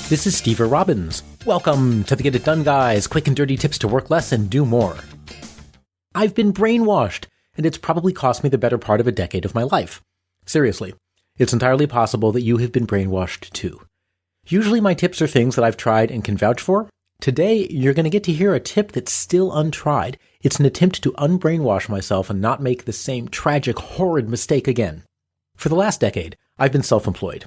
This is Steve Robbins. Welcome to the Get It Done Guys, quick and dirty tips to work less and do more. I've been brainwashed, and it's probably cost me the better part of a decade of my life. Seriously, it's entirely possible that you have been brainwashed too. Usually my tips are things that I've tried and can vouch for. Today, you're going to get to hear a tip that's still untried. It's an attempt to unbrainwash myself and not make the same tragic, horrid mistake again. For the last decade, I've been self-employed.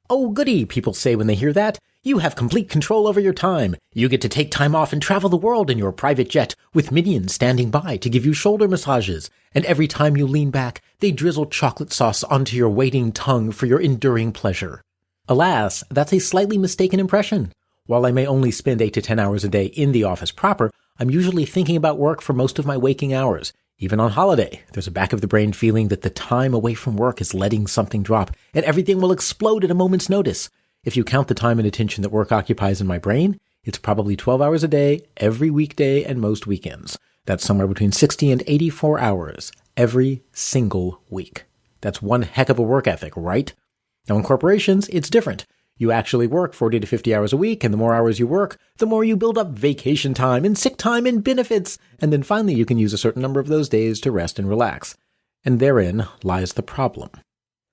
Oh, goody, people say when they hear that. You have complete control over your time. You get to take time off and travel the world in your private jet with minions standing by to give you shoulder massages. And every time you lean back, they drizzle chocolate sauce onto your waiting tongue for your enduring pleasure. Alas, that's a slightly mistaken impression. While I may only spend 8 to 10 hours a day in the office proper, I'm usually thinking about work for most of my waking hours. Even on holiday, there's a back of the brain feeling that the time away from work is letting something drop, and everything will explode at a moment's notice. If you count the time and attention that work occupies in my brain, it's probably 12 hours a day, every weekday and most weekends. That's somewhere between 60 and 84 hours every single week. That's one heck of a work ethic, right? Now in corporations, it's different. You actually work 40 to 50 hours a week, and the more hours you work, the more you build up vacation time and sick time and benefits. And then finally you can use a certain number of those days to rest and relax. And therein lies the problem.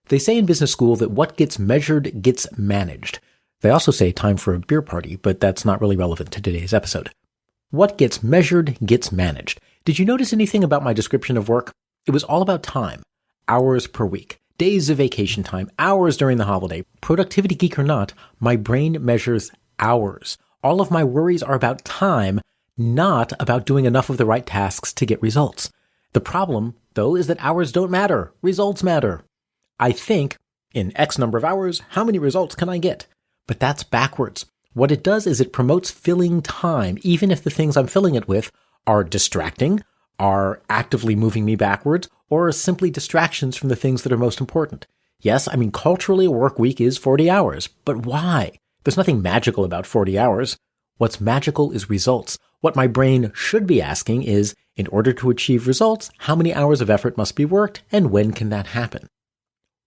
They say in business school that what gets measured gets managed. They also say time for a beer party, but that's not really relevant to today's episode. What gets measured gets managed. Did you notice anything about my description of work? It was all about time. Hours per week. Days of vacation time. Hours during the holiday. Productivity geek or not, my brain measures hours. All of my worries are about time, not about doing enough of the right tasks to get results. The problem, though, is that hours don't matter. Results matter. I think, in X number of hours, how many results can I get? But that's backwards. What it does is it promotes filling time, even if the things I'm filling it with are distracting, are actively moving me backwards, or are simply distractions from the things that are most important. Yes, I mean, culturally, a work week is 40 hours. But why? There's nothing magical about 40 hours. What's magical is results. What my brain should be asking is, in order to achieve results, how many hours of effort must be worked, and when can that happen?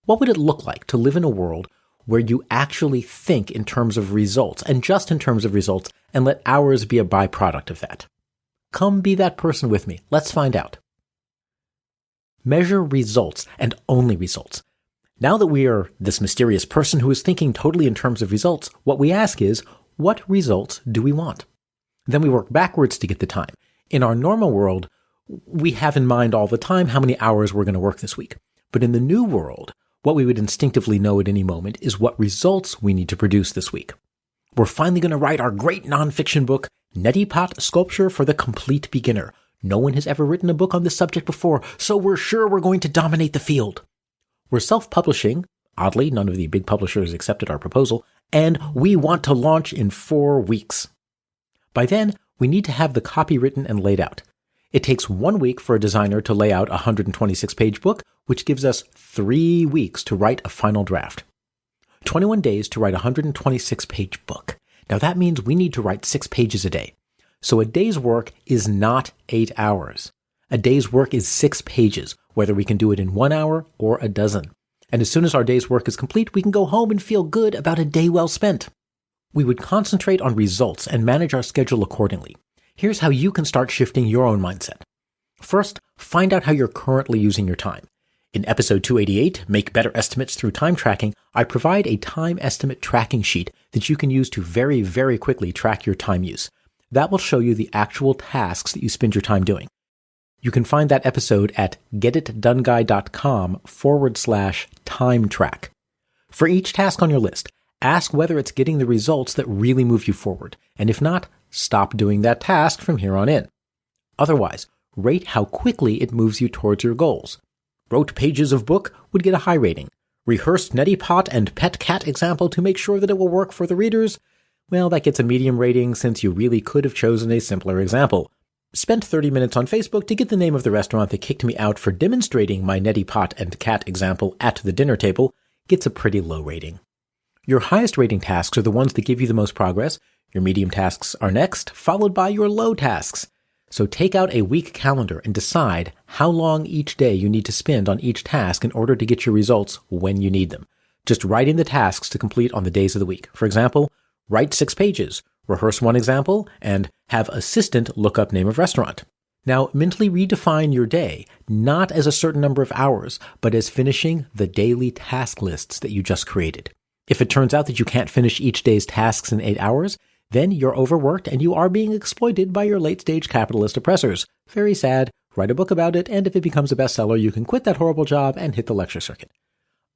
What would it look like to live in a world where you actually think in terms of results, and just in terms of results, and let hours be a byproduct of that? Come be that person with me. Let's find out. Measure results, and only results. Now that we are this mysterious person who is thinking totally in terms of results, what we ask is, what results do we want? Then we work backwards to get the time. In our normal world, we have in mind all the time how many hours we're going to work this week. But in the new world, what we would instinctively know at any moment is what results we need to produce this week. We're finally going to write our great nonfiction book, Neti Pot Sculpture for the Complete Beginner. No one has ever written a book on this subject before, so we're sure we're going to dominate the field. We're self-publishing. Oddly, none of the big publishers accepted our proposal, and we want to launch in 4 weeks. By then, we need to have the copy written and laid out. It takes 1 week for a designer to lay out a 126-page book, which gives us 3 weeks to write a final draft. 21 days to write a 126-page book. Now that means we need to write 6 pages a day. So a day's work is not 8 hours. A day's work is 6 pages, whether we can do it in 1 hour or a dozen. And as soon as our day's work is complete, we can go home and feel good about a day well spent. We would concentrate on results and manage our schedule accordingly. Here's how you can start shifting your own mindset. First, find out how you're currently using your time. In episode 288, Make Better Estimates Through Time Tracking, I provide a time estimate tracking sheet that you can use to very, very quickly track your time use. That will show you the actual tasks that you spend your time doing. You can find that episode at getitdoneguy.com/time track. For each task on your list, ask whether it's getting the results that really move you forward. And if not, stop doing that task from here on in. Otherwise, rate how quickly it moves you towards your goals. Wrote pages of book would get a high rating. Rehearsed neti pot and pet cat example to make sure that it will work for the readers? Well, that gets a medium rating since you really could have chosen a simpler example. Spent 30 minutes on Facebook to get the name of the restaurant that kicked me out for demonstrating my neti pot and cat example at the dinner table gets a pretty low rating. Your highest rating tasks are the ones that give you the most progress. Your medium tasks are next, followed by your low tasks. So take out a week calendar and decide how long each day you need to spend on each task in order to get your results when you need them. Just write in the tasks to complete on the days of the week. For example, Write 6 pages, rehearse 1 example, and have assistant look up name of restaurant. Now, mentally redefine your day, not as a certain number of hours, but as finishing the daily task lists that you just created. If it turns out that you can't finish each day's tasks in 8 hours, then you're overworked and you are being exploited by your late-stage capitalist oppressors. Very sad. Write a book about it, and if it becomes a bestseller, you can quit that horrible job and hit the lecture circuit.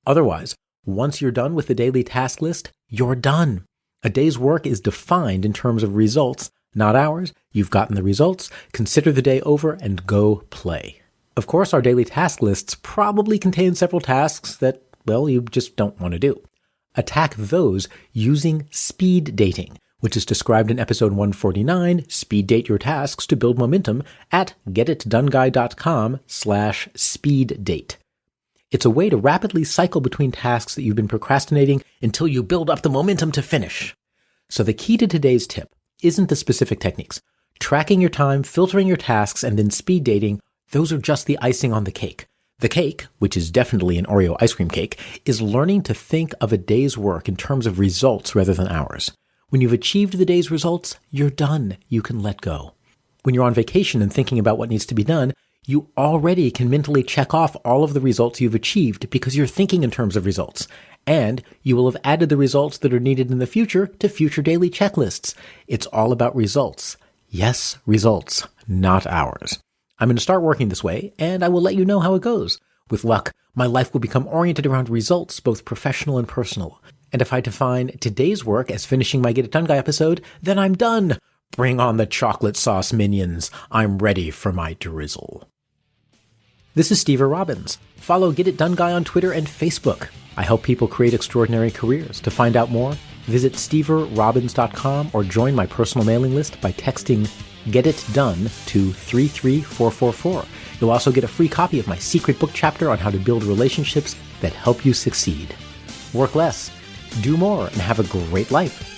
Otherwise, once you're done with the daily task list, you're done. A day's work is defined in terms of results, not hours. You've gotten the results. Consider the day over and go play. Of course, our daily task lists probably contain several tasks that, well, you just don't want to do. Attack those using speed dating, which is described in episode 149, Speed Date Your Tasks to Build Momentum, at getitdoneguy.com/speeddate. It's a way to rapidly cycle between tasks that you've been procrastinating until you build up the momentum to finish. So the key to today's tip isn't the specific techniques. Tracking your time, filtering your tasks, and then speed dating, those are just the icing on the cake. The cake, which is definitely an Oreo ice cream cake, is learning to think of a day's work in terms of results rather than hours. When you've achieved the day's results, you're done. You can let go. When you're on vacation and thinking about what needs to be done, you already can mentally check off all of the results you've achieved because you're thinking in terms of results. And you will have added the results that are needed in the future to future daily checklists. It's all about results. Yes, results, not hours. I'm going to start working this way, and I will let you know how it goes. With luck, my life will become oriented around results, both professional and personal. And if I define today's work as finishing my Get It Done Guy episode, then I'm done. Bring on the chocolate sauce minions. I'm ready for my drizzle. This is Steve Robbins. Follow Get It Done Guy on Twitter and Facebook. I help people create extraordinary careers. To find out more, visit steverrobbins.com or join my personal mailing list by texting Get It Done to 33444. You'll also get a free copy of my secret book chapter on how to build relationships that help you succeed. Work less, do more, and have a great life.